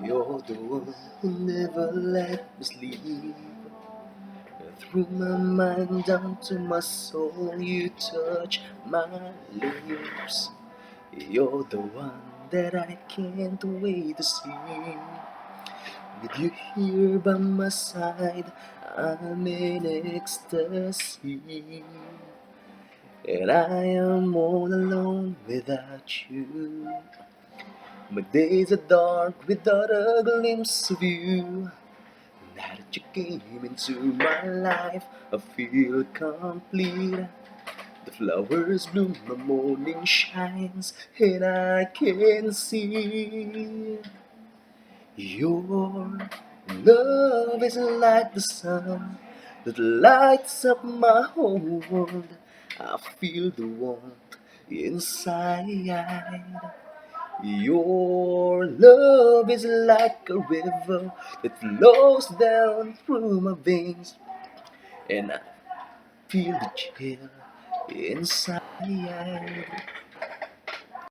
You're the one who never let me sleep. Through my mind down to my soul, you touch my lips. You're the one that I can't wait to see. With you here by my side, I'm in ecstasy. And I am all alone without you. My days are dark without a glimpse of you. Now that you came into my life, I feel complete. The flowers bloom, the morning shines, and I can see your love is like the sun that lights up my whole world. I feel the warmth inside. Your love is like a river that flows down through my veins, and I feel the chill inside.